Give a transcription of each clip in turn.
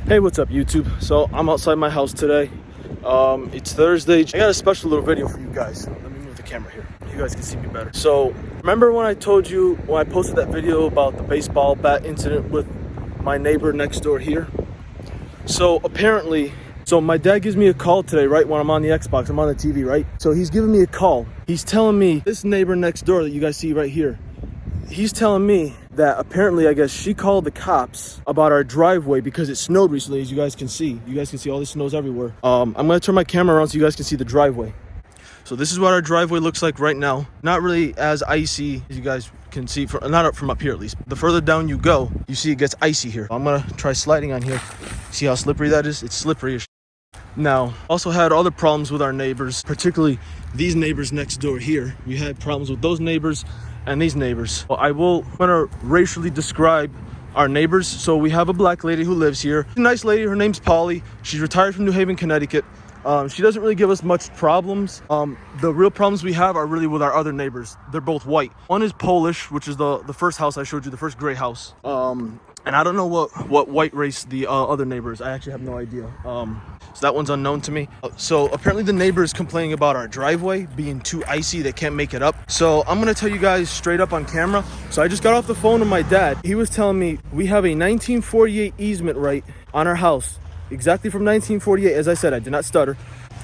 Hey, what's up YouTube? So I'm outside my house today. It's Thursday. I got a special little video for you guys. Let me move the camera here. You guys can see me better. So remember when I told you, when I posted that video about the baseball bat incident with my neighbor next door here? So apparently, my dad gives me a call today, right? When I'm on the Xbox, I'm on the TV, right? So he's giving me a call. He's telling me this neighbor next door that you guys see right here, he's telling me that apparently, I guess, she called the cops about our driveway because it snowed recently, as you guys can see. You guys can see all this snows everywhere. I'm gonna turn my camera around so you guys can see the driveway. So this is what our driveway looks like right now. Not really as icy as you guys can see, not up from up here at least. The further down you go, you see it gets icy here. I'm gonna try sliding on here. See how slippery that is? It's slippery as shit. Now, also had other problems with our neighbors, particularly these neighbors next door here. We had problems with those neighbors and these neighbors. Well, I'm gonna racially describe our neighbors. So we have a black lady who lives here. She's a nice lady, her name's Polly. She's retired from New Haven, Connecticut. She doesn't really give us much problems. The real problems we have are really with our other neighbors. They're both white. One is Polish, which is the first house I showed you, the first gray house. And I don't know what white race the other neighbor is. I actually have no idea. So that one's unknown to me. So apparently the neighbor is complaining about our driveway being too icy. They can't make it up. So I'm gonna tell you guys straight up on camera. So I just got off the phone with my dad. He was telling me we have a 1948 easement right on our house. Exactly from 1948. As I said, I did not stutter.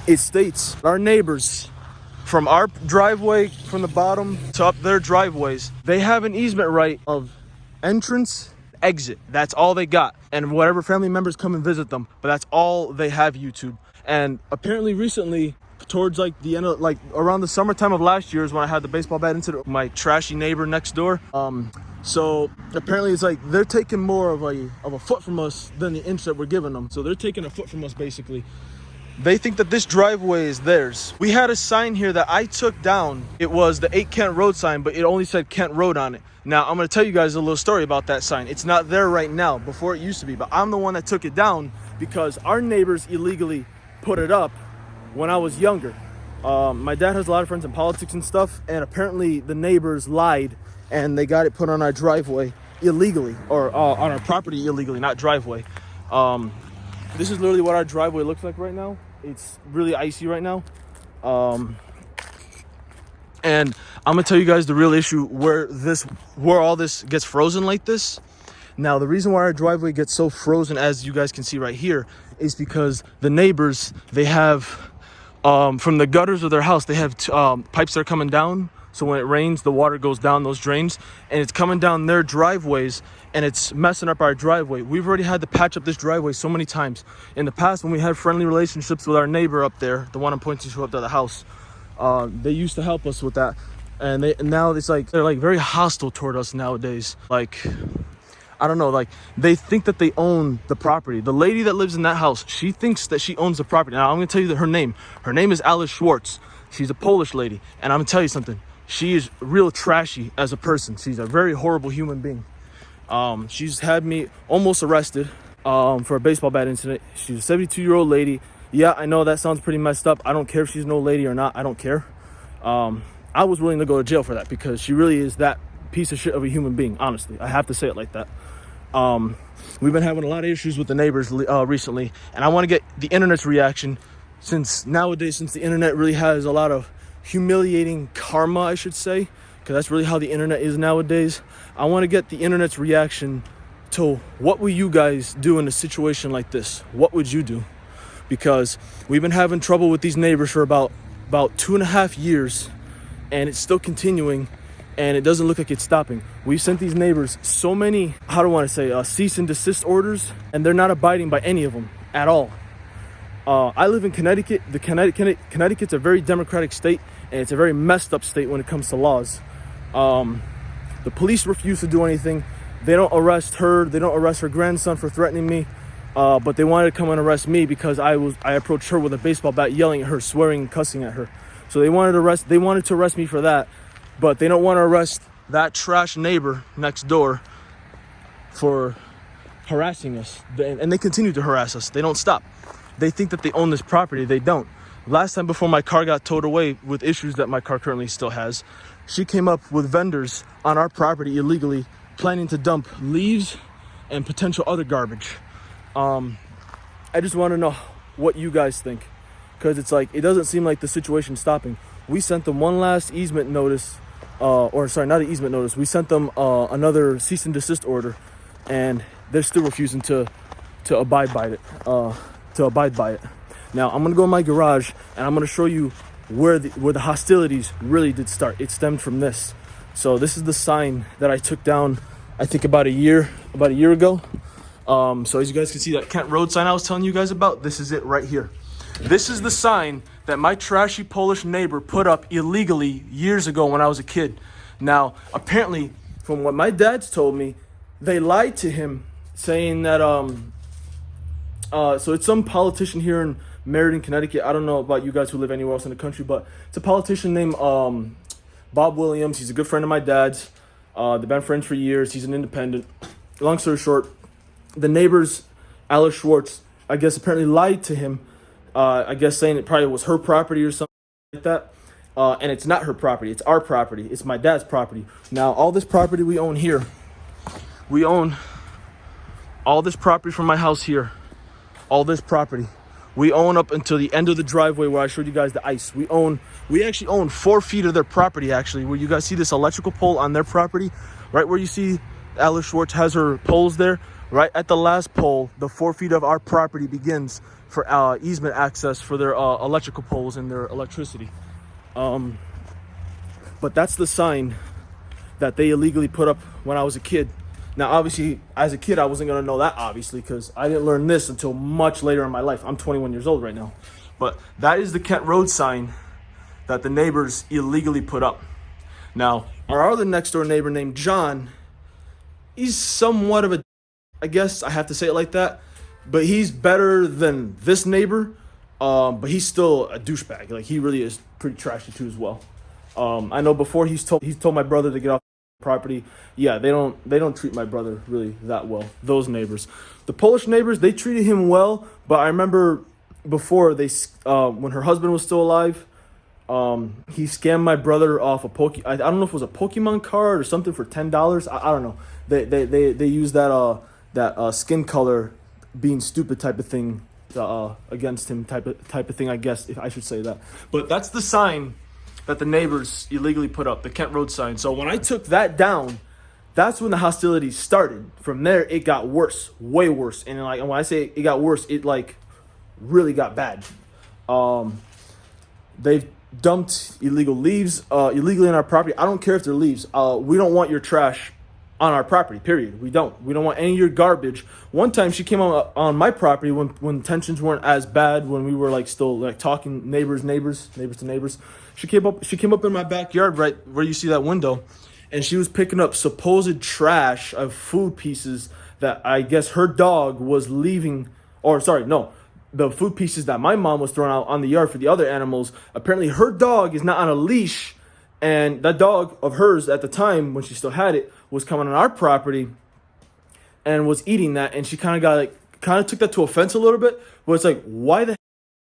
It states our neighbors, from our driveway, from the bottom to up their driveways, they have an easement right of entrance, exit. That's all they got, and whatever family members come and visit them, but that's all they have, YouTube. And apparently recently, towards like the end of, like around the summertime of last year, is when I had the baseball bat incident with my trashy neighbor next door. So apparently it's like they're taking more of a foot from us than the inch that we're giving them. So they're taking a foot from us basically. They think that this driveway is theirs. We had a sign here that I took down. It was the 8 Kent Road sign, but it only said Kent Road on it. Now, I'm going to tell you guys a little story about that sign. It's not there right now. Before it used to be, but I'm the one that took it down because our neighbors illegally put it up when I was younger. My dad has a lot of friends in politics and stuff, and apparently the neighbors lied and they got it put on our driveway illegally, or on our property illegally, not driveway. This is literally what our driveway looks like right now. It's really icy right now. And I'm gonna tell you guys the real issue where all this gets frozen like this. Now, the reason why our driveway gets so frozen, as you guys can see right here, is because the neighbors, they have, from the gutters of their house, they have pipes that are coming down. So when it rains, the water goes down those drains, and it's coming down their driveways, and it's messing up our driveway. We've already had to patch up this driveway so many times. In the past, when we had friendly relationships with our neighbor up there, the one I'm pointing to up to the house, they used to help us with that. And now it's like, they're like very hostile toward us nowadays. Like, I don't know, like they think that they own the property. The lady that lives in that house, she thinks that she owns the property. Now I'm gonna tell you her name. Her name is Alice Schwartz. She's a Polish lady. And I'm gonna tell you something. She is real trashy as a person. She's a very horrible human being. She's had me almost arrested for a baseball bat incident. She's a 72-year-old lady. Yeah, I know that sounds pretty messed up. I don't care if she's an old lady or not. I don't care. I was willing to go to jail for that because she really is that piece of shit of a human being, honestly. I have to say it like that. We've been having a lot of issues with the neighbors recently, and I want to get the internet's reaction since the internet really has a lot of humiliating karma, I should say, because that's really how the internet is nowadays. I want to get the internet's reaction to what would you guys do in a situation like this? What would you do? Because we've been having trouble with these neighbors for about 2.5 years, and it's still continuing, and it doesn't look like it's stopping. We've sent these neighbors so many, how do I want to say, cease and desist orders, and they're not abiding by any of them at all. I live in Connecticut. Connecticut's a very democratic state, and it's a very messed up state when it comes to laws. The police refuse to do anything. They don't arrest her. They don't arrest her grandson for threatening me. But they wanted to come and arrest me because I approached her with a baseball bat, yelling at her, swearing and cussing at her. So they wanted to arrest me for that, but they don't want to arrest that trash neighbor next door for harassing us. And they continue to harass us. They don't stop. They think that they own this property. They don't. Last time, before my car got towed away with issues that my car currently still has, she came up with vendors on our property illegally, planning to dump leaves and potential other garbage. I just want to know what you guys think, because it's like, it doesn't seem like the situation's stopping. We sent them one last easement notice, or sorry, not an easement notice. We sent them another cease and desist order, and they're still refusing to abide by it. Now I'm gonna go in my garage and I'm gonna show you where the hostilities really did start. It stemmed from this. So this is the sign that I took down, I think about a year ago. So as you guys can see, that Kent Road sign I was telling you guys about, this is it right here. This is the sign that my trashy Polish neighbor put up illegally years ago when I was a kid. Now, apparently, from what my dad's told me, they lied to him, saying that so it's some politician here in Meriden, Connecticut. I don't know about you guys who live anywhere else in the country, but it's a politician named Bob Williams. He's a good friend of my dad's. They've been friends for years. He's an independent. Long story short, the neighbors, Alice Schwartz, I guess apparently lied to him. I guess saying it probably was her property or something like that. And it's not her property. It's our property. It's my dad's property. Now, all this property we own here, we own all this property from my house here. All this property. We own up until the end of the driveway where I showed you guys the ice. We actually own 4 feet of their property, actually, where you guys see this electrical pole on their property. Right where you see Alice Schwartz has her poles there. Right at the last pole, the 4 feet of our property begins for easement access for their electrical poles and their electricity. But that's the sign that they illegally put up when I was a kid. Now, obviously, as a kid, I wasn't going to know that, obviously, because I didn't learn this until much later in my life. I'm 21 years old right now. But that is the Kent Road sign that the neighbors illegally put up. Now, our other next door neighbor named John, he's somewhat of a, I guess I have to say it like that, but he's better than this neighbor, but he's still a douchebag. Like, he really is pretty trashy too as well. I know before he's told my brother to get off property. Yeah, they don't treat my brother really that well. Those neighbors, the Polish neighbors, they treated him well. But I remember before when her husband was still alive, he scammed my brother off I don't know if it was a Pokemon card or something for $10. I don't know. They used that skin color being stupid type of thing against him type of thing, I guess, if I should say that. But that's the sign that the neighbors illegally put up, the Kent Road sign. So when I took that down, that's when the hostilities started. From there, it got worse, way worse. And like, when I say it got worse, it like really got bad. They've dumped illegal leaves illegally on our property. I don't care if they're leaves. We don't want your trash on our property, period. We don't want any of your garbage. One time she came on my property when tensions weren't as bad, when we were like still like talking neighbors to neighbors. She came up in my backyard right where you see that window, and she was picking up supposed trash of food pieces that I guess her dog was leaving, or sorry, no, the food pieces that my mom was throwing out on the yard for the other animals. Apparently her dog is not on a leash, and that dog of hers at the time when she still had it was coming on our property and was eating that, and she kind of took that to offense a little bit. But it's like, why the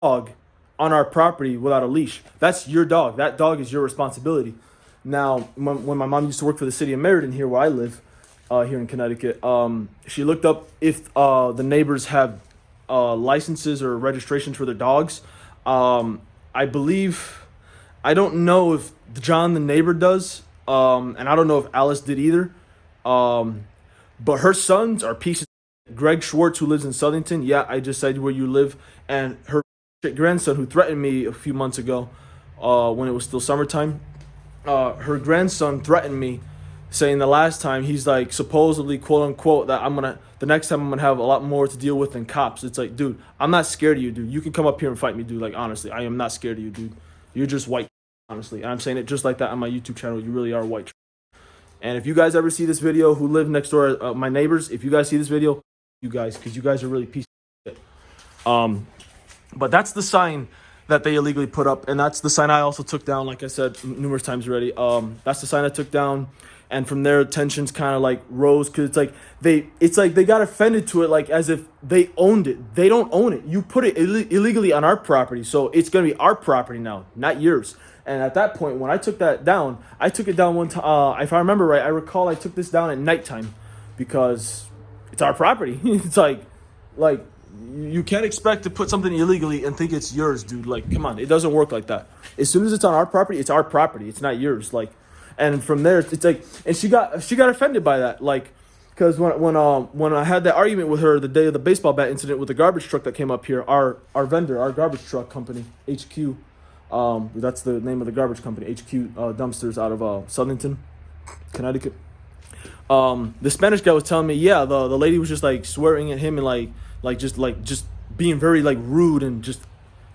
dog on our property without a leash? That's your dog. That dog is your responsibility. Now, when my mom used to work for the city of Meriden here where I live, here in Connecticut, she looked up if the neighbors have licenses or registrations for their dogs. I believe, I don't know if John the neighbor does, and I don't know if Alice did either. But her sons are pieces. Greg Schwartz, who lives in Southington, yeah, I just said where you live, and her grandson, who threatened me a few months ago, when it was still summertime, her grandson threatened me, saying the last time, he's like, supposedly, quote unquote, that the next time I'm gonna have a lot more to deal with than cops. It's like, dude, I'm not scared of you, dude. You can come up here and fight me, dude. Like, honestly, I am not scared of you, dude. You're just white, honestly. And I'm saying it just like that on my YouTube channel. You really are white. And if you guys ever see this video, who live next door, my neighbors, if you guys see this video, you guys, because you guys are really pieces of shit. But that's the sign that they illegally put up, and that's the sign I also took down, like I said numerous times already. That's the sign I took down, and from there tensions kind of like rose, because it's like they got offended to it, like as if they owned it. They don't own it. You put it illegally on our property, so it's gonna be our property now, not yours. And at that point, when I took that down, I took it down one time. If I remember right, I took this down at nighttime because it's our property. It's like You can't expect to put something illegally and think it's yours, dude. Like, come on, it doesn't work like that. As soon as it's on our property, it's our property. It's not yours. Like, and from there, it's like, and she got offended by that, like, because when I had that argument with her the day of the baseball bat incident with the garbage truck that came up here, our vendor, our garbage truck company, HQ, that's the name of the garbage company, HQ dumpsters out of Southington, Connecticut. The Spanish guy was telling me, yeah, the lady was just like swearing at him and just being very like rude and just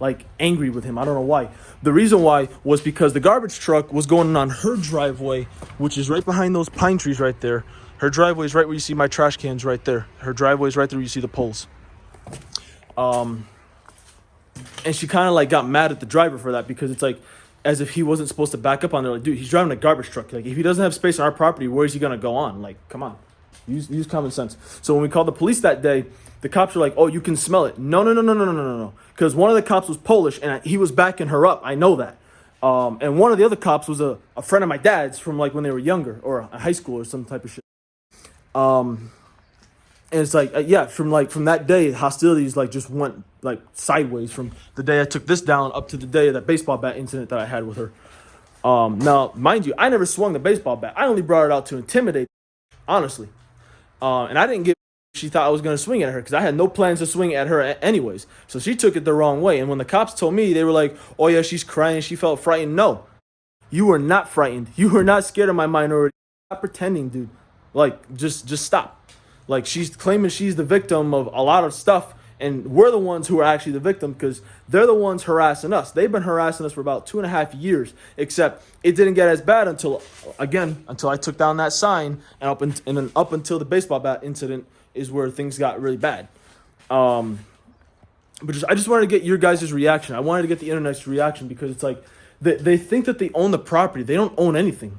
like angry with him. I don't know why. The reason why was because the garbage truck was going on her driveway, which is right behind those pine trees right there. Her driveway is right where you see my trash cans right there. Her driveway is right there where you see the poles. And she kind of like got mad at the driver for that because it's like as if he wasn't supposed to back up on there. Like, dude, he's driving a garbage truck. Like, if he doesn't have space on our property, where is he gonna go on? Like, come on, use common sense. So when we called the police that day, the cops were like, "Oh, you can smell it." No. Because one of the cops was Polish and he was backing her up. I know that. And one of the other cops was a friend of my dad's from like when they were younger or a high school or some type of shit. And it's like, yeah, from that day, hostilities like just went like sideways from the day I took this down up to the day of that baseball bat incident that I had with her. Now, mind you, I never swung the baseball bat. I only brought it out to intimidate, honestly. And I didn't get she thought I was going to swing at her because I had no plans to swing at her anyways. So she took it the wrong way. And when the cops told me, they were like, "Oh yeah, she's crying. She felt frightened." No, you were not frightened. You were not scared of my minority. Stop pretending, dude. Like, just stop. Like, she's claiming she's the victim of a lot of stuff, and we're the ones who are actually the victim because they're the ones harassing us. They've been harassing us for about 2.5 years, except it didn't get as bad until I took down that sign, and then up until the baseball bat incident is where things got really bad. But I just wanted to get your guys' reaction. I wanted to get the internet's reaction because it's like they think that they own the property. They don't own anything.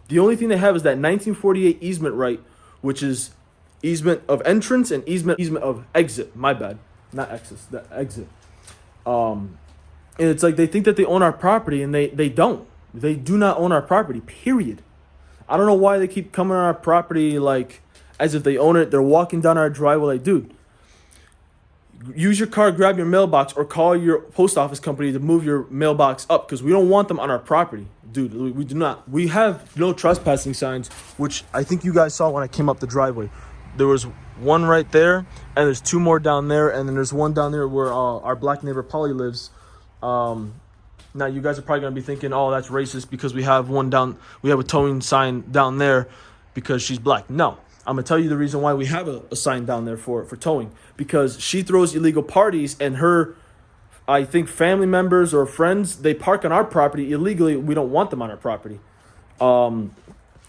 The only thing they have is that 1948 easement right, which is easement of entrance and easement of exit. My bad, not access, the exit. And it's like they think that they own our property, and they don't. They do not own our property, period. I don't know why they keep coming on our property like as if they own it. They're walking down our driveway like, dude, use your car, grab your mailbox, or call your post office company to move your mailbox up because we don't want them on our property. Dude, we do not. We have no trespassing signs, which I think you guys saw when I came up the driveway. There was one right there, and there's two more down there, and then there's one down there where our black neighbor Polly lives. Now, you guys are probably going to be thinking, oh, that's racist because we have a towing sign down there because she's black. No, I'm going to tell you the reason why we have a sign down there for towing. Because she throws illegal parties, and her, I think, family members or friends, they park on our property illegally. We don't want them on our property.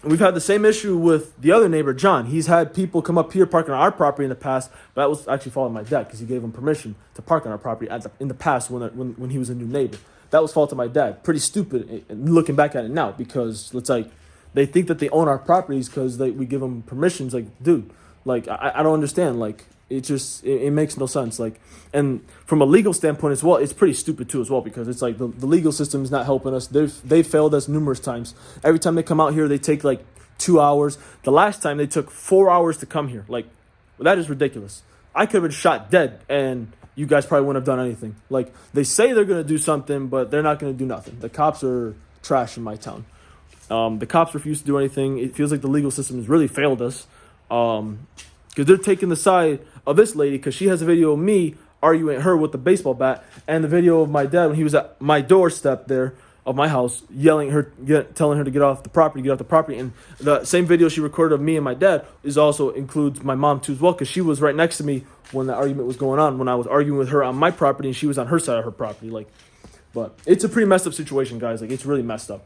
We've had the same issue with the other neighbor, John. He's had people come up here parking on our property in the past. But that was actually fault of my dad because he gave him permission to park on our property in the past when he was a new neighbor. That was fault of my dad. Pretty stupid looking back at it now because it's like they think that they own our properties because we give them permissions. Like, dude, like I don't understand. Like, it makes no sense. Like, and from a legal standpoint as well, it's pretty stupid too as well because it's like the legal system is not helping us. They've failed us numerous times. Every time they come out here, they take like 2 hours. The last time they took 4 hours to come here. Like, that is ridiculous. I could have been shot dead and you guys probably wouldn't have done anything. Like, they say they're going to do something, but they're not going to do nothing. The cops are trash in my town. The cops refuse to do anything. It feels like the legal system has really failed us. Because they're taking the side of this lady because she has a video of me arguing at her with the baseball bat and the video of my dad when he was at my doorstep there of my house yelling at her, telling her to get off the property. And the same video she recorded of me and my dad includes my mom too as well because she was right next to me when the argument was going on when I was arguing with her on my property and she was on her side of her property. Like, but it's a pretty messed up situation, guys. Like, it's really messed up.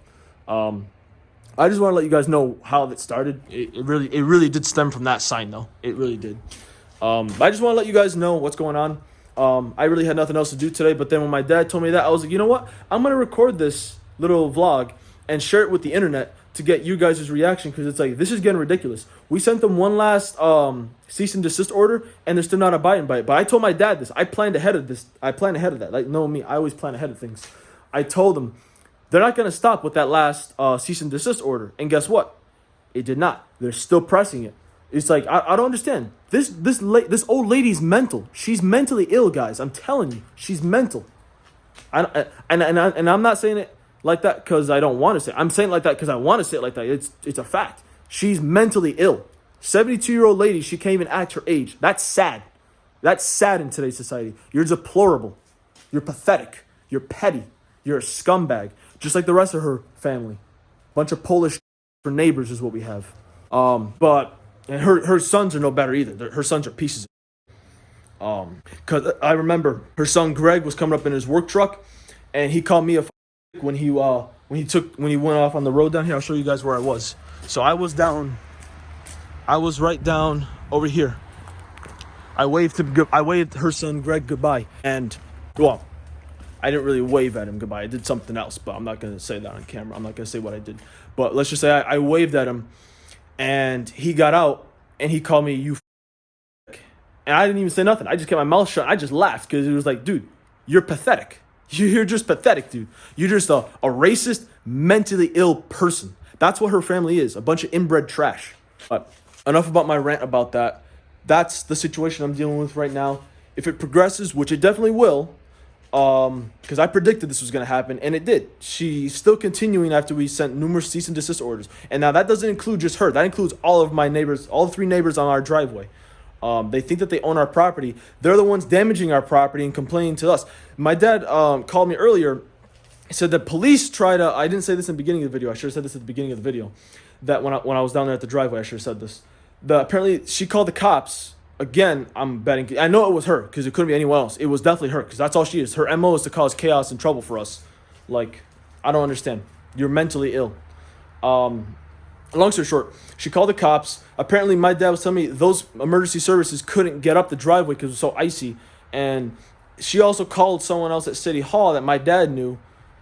I just want to let you guys know how it started. It really did stem from that sign, though. It really did. But I just want to let you guys know what's going on. I really had nothing else to do today, but then when my dad told me that, I was like, you know what? I'm going to record this little vlog and share it with the internet to get you guys' reaction because it's like, this is getting ridiculous. We sent them one last cease and desist order, and they're still not abiding by it. But I told my dad this. I planned ahead of this. I planned ahead of that. Like, know me, I always plan ahead of things. I told them, they're not going to stop with that last cease and desist order. And guess what? It did not. They're still pressing it. It's like I don't understand. This old lady's mental. She's mentally ill, guys. I'm telling you, she's mental. And I'm not saying it like that because I don't want to say it. I'm saying it like that because I want to say it like that. It's a fact. She's mentally ill. 72-year-old lady. She can't even act her age. That's sad. That's sad in today's society. You're deplorable. You're pathetic. You're petty. You're a scumbag. Just like the rest of her family. Bunch of Polish for neighbors is what we have. But and her sons are no better either. Her sons are pieces. Cause I remember her son Greg was coming up in his work truck, and he called me a when he went off on the road down here. I'll show you guys where I was. So I was right down over here. I waved her son Greg goodbye, and well, I didn't really wave at him goodbye. I did something else, but I'm not gonna say that on camera. I'm not gonna say what I did. But let's just say I waved at him, and he got out and he called me you. And I didn't even say nothing. I just kept my mouth shut. I just laughed because it was like, dude, you're pathetic. You're just pathetic, dude. You're just a racist, mentally ill person. That's what her family is. A bunch of inbred trash. But enough about my rant about that. That's the situation I'm dealing with right now. If it progresses, which it definitely will, because I predicted this was going to happen, and it did. She's still continuing after we sent numerous cease and desist orders. And now that doesn't include just her. That includes all of my neighbors, all 3 neighbors on our driveway. They think that they own our property. They're the ones damaging our property and complaining to us. My dad called me earlier. He said that police try to... I didn't say this in the beginning of the video. I should have said this at the beginning of the video. That when I was down there at the driveway, I should have said this. Apparently, she called the cops. Again, I'm betting... I know it was her because it couldn't be anyone else. It was definitely her because that's all she is. Her MO is to cause chaos and trouble for us. Like, I don't understand. You're mentally ill. Long story short, she called the cops. Apparently, my dad was telling me those emergency services couldn't get up the driveway because it was so icy. And she also called someone else at City Hall that my dad knew.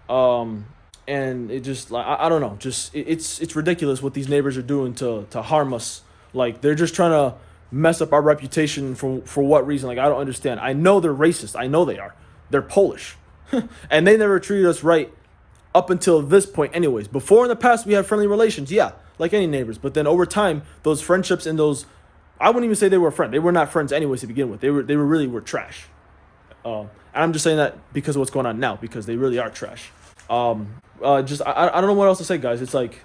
And it just, like, I don't know. Just, it's ridiculous what these neighbors are doing to harm us. Like, they're just trying to mess up our reputation for what reason? Like, I don't understand. I know they're racist. I know they are. They're Polish. And they never treated us right up until this point anyways. Before in the past, we had friendly relations. Yeah. Like any neighbors, but then over time, those friendships and those, I wouldn't even say they were friends. They were not friends anyways to begin with. They really were trash. And I'm just saying that because of what's going on now, because they really are trash. I don't know what else to say, guys. It's like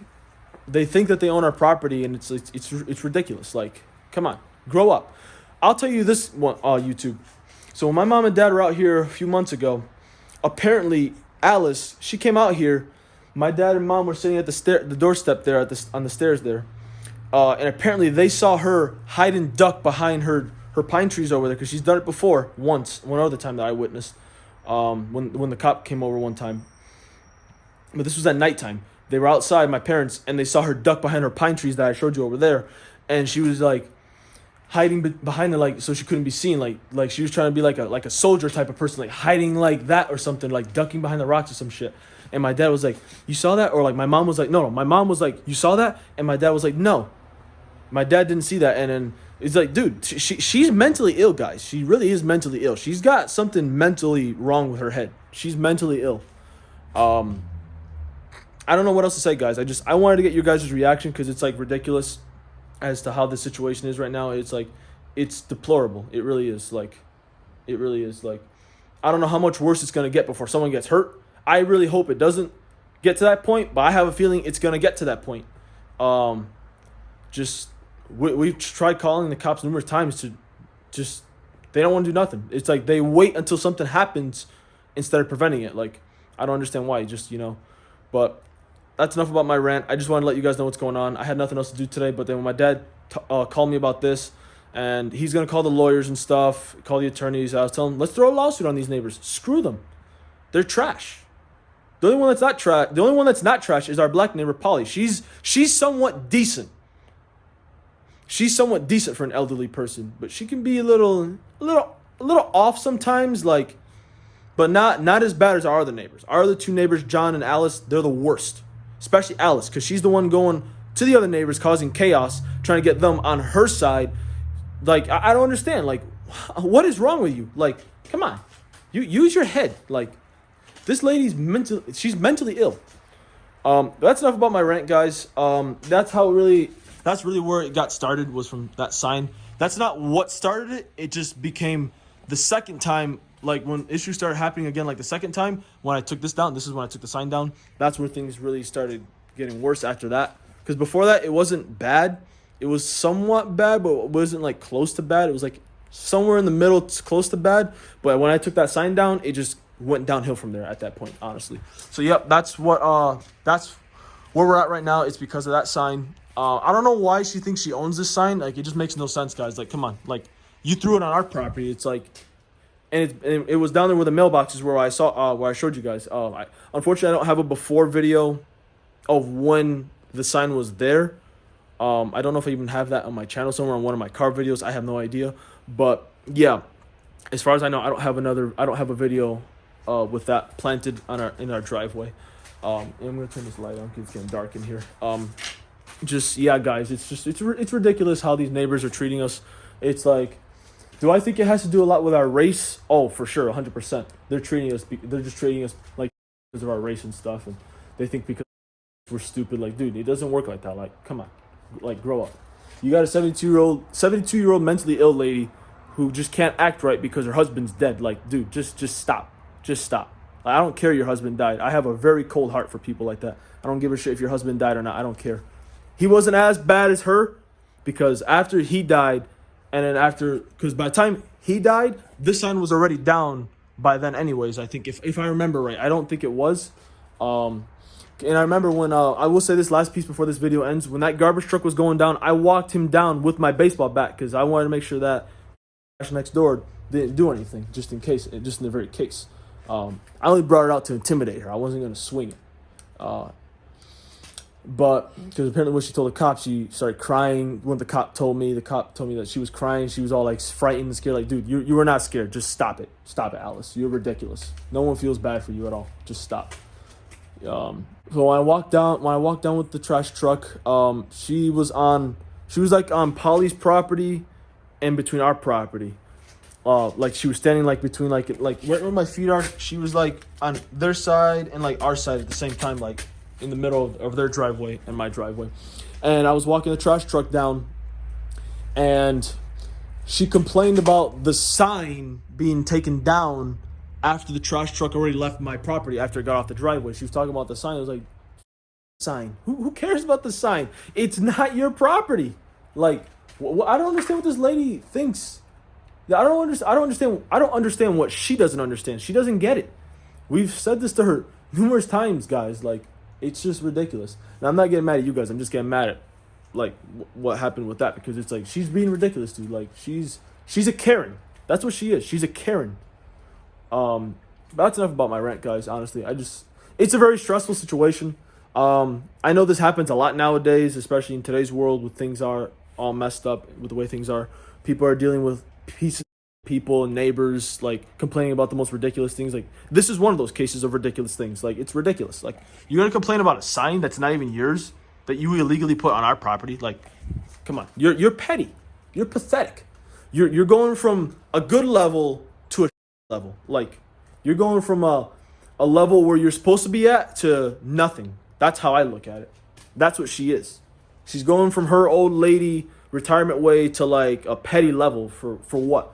they think that they own our property, and it's ridiculous. Like, come on, grow up. I'll tell you this one, YouTube. So when my mom and dad were out here a few months ago, apparently Alice, she came out here. My dad and mom were sitting at the doorstep there on the stairs there, and apparently they saw her hide and duck behind her pine trees over there because she's done it before one other time that I witnessed, when the cop came over one time. But this was at nighttime. They were outside, my parents, and they saw her duck behind her pine trees that I showed you over there, and she was like hiding behind it, like so she couldn't be seen, like she was trying to be like a soldier type of person, like hiding like that or something, like ducking behind the rocks or some shit. And my dad was like, you saw that? Or like my mom was like, no. My mom was like, you saw that? And my dad was like, no. My dad didn't see that. And then it's like, dude, she's mentally ill, guys. She really is mentally ill. She's got something mentally wrong with her head. She's mentally ill. I don't know what else to say, guys. I wanted to get your guys' reaction because it's like ridiculous as to how the situation is right now. It's like, it's deplorable. It really is. Like, I don't know how much worse it's going to get before someone gets hurt. I really hope it doesn't get to that point, but I have a feeling it's going to get to that point. We've tried calling the cops numerous times to just, they don't want to do nothing. It's like they wait until something happens instead of preventing it. Like, I don't understand why, but that's enough about my rant. I just wanted to let you guys know what's going on. I had nothing else to do today, but then when my dad called me about this, and he's going to call the lawyers and stuff, call the attorneys, I was telling him, let's throw a lawsuit on these neighbors. Screw them. They're trash. The only one that's not trash is our black neighbor Polly. She's somewhat decent. She's somewhat decent for an elderly person, but she can be a little off sometimes, like, but not as bad as our other neighbors. Our other 2 neighbors, John and Alice, they're the worst. Especially Alice, because she's the one going to the other neighbors, causing chaos, trying to get them on her side. Like, I don't understand. Like, what is wrong with you? Like, come on, you use your head. Like, this lady's she's mentally ill. That's enough about my rant, guys. That's how it really That's really where it got started, was from that sign. That's not what started it. It just became the second time, like when issues started happening again, like the second time when I took this down. This is when I took the sign down. That's where things really started getting worse after that. Because before that, it wasn't bad. It was somewhat bad, but it wasn't like close to bad. It was like somewhere in the middle, close to bad. But when I took that sign down, it just went downhill from there at that point, honestly. So yep, that's where we're at right now. It's because of that sign. I don't know why she thinks she owns this sign. Like, it just makes no sense, guys. Like, come on. Like, you threw it on our property. It's like, and it was down there where the mailbox is, where I saw, where I showed you guys. Unfortunately, I don't have a before video of when the sign was there. I don't know if I even have that on my channel somewhere on one of my car videos. I have no idea. But yeah, as far as I know, I don't have a video with that planted on in our driveway. And I'm gonna turn this light on because it's getting dark in here. Just, yeah, guys, it's ridiculous how these neighbors are treating us. It's like, do I think it has to do a lot with our race? Oh, for sure, 100%. They're just treating us like because of our race and stuff, and they think because we're stupid. Like, dude, it doesn't work like that. Like, come on, like, grow up. You got a 72-year-old mentally ill lady who just can't act right because her husband's dead. Like, dude, just stop. Just stop. Like, I don't care your husband died. I have a very cold heart for people like that. I don't give a shit if your husband died or not. I don't care. He wasn't as bad as her, because after he died, and then because by the time he died, this sign was already down by then anyways, I think, if I remember right. I don't think it was. And I remember when, I will say this last piece before this video ends, when that garbage truck was going down, I walked him down with my baseball bat because I wanted to make sure that next door didn't do anything, just in the very case. I only brought it out to intimidate her. I wasn't going to swing it. But because apparently when she told the cops, she started crying. When the cop told me that she was crying. She was all like frightened and scared. Like, dude, you were not scared. Just stop it. Stop it, Alice. You're ridiculous. No one feels bad for you at all. Just stop. So when I walked down with the trash truck, she was like on Polly's property and between our property. Like she was standing like between like where my feet are. She was like on their side and like our side at the same time, like in the middle of their driveway and my driveway. And I was walking the trash truck down, and she complained about the sign being taken down after the trash truck already left my property after it got off the driveway. She was talking about the sign. I was like, sign? Who cares about the sign? It's not your property. Like, I don't understand what this lady thinks. I don't understand what she doesn't understand. She doesn't get it. We've said this to her numerous times, guys. Like, it's just ridiculous. And I'm not getting mad at you guys. I'm just getting mad at, like, what happened with that, because it's like, she's being ridiculous, dude. Like, she's a Karen. That's what she is. She's a Karen. But that's enough about my rant, guys. Honestly, it's a very stressful situation. I know this happens a lot nowadays, especially in today's world, with things are all messed up with the way things are. People are dealing with pieces of people and neighbors, like, complaining about the most ridiculous things. Like, this is one of those cases of ridiculous things. Like, it's ridiculous. Like, you're gonna complain about a sign that's not even yours, that you illegally put on our property? Like, come on. You're petty. You're pathetic. You're going from a good level to a level. Like, you're going from a level where you're supposed to be at to nothing. That's how I look at it. That's what she is. She's going from her old lady retirement way to like a petty level for what?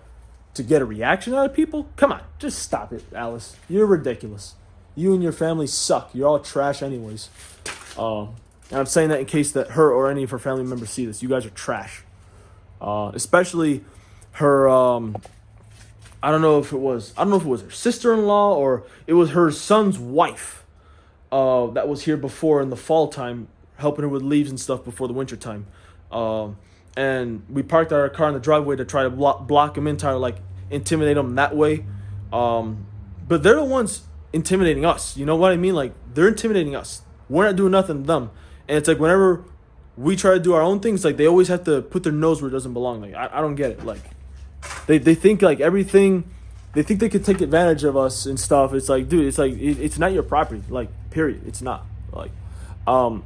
To get a reaction out of people? Come on, just stop it, Alice. You're ridiculous. You and your family suck. You're all trash anyways. And I'm saying that in case that her or any of her family members see this. You guys are trash. Especially her, I don't know if it was her sister-in-law or it was her son's wife that was here before in the fall time, helping her with leaves and stuff before the winter time. And we parked our car in the driveway to try to block them in, try to like intimidate them that way. But they're the ones intimidating us. You know what I mean? Like, they're intimidating us. We're not doing nothing to them. And it's like whenever we try to do our own things, like they always have to put their nose where it doesn't belong. Like, I don't get it. Like, they think like everything, they think they could take advantage of us and stuff. It's like, dude, it's like, it's not your property. Like, period. It's not. Like,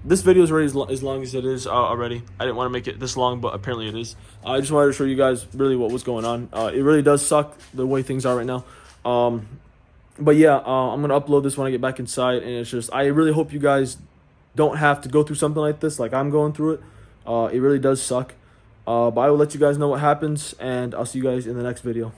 this video is already as long as it is already. I didn't want to make it this long, but apparently it is. I just wanted to show you guys really what was going on. It really does suck the way things are right now. But yeah, I'm going to upload this when I get back inside. And it's just, I really hope you guys don't have to go through something like this like I'm going through it. It really does suck. But I will let you guys know what happens, and I'll see you guys in the next video.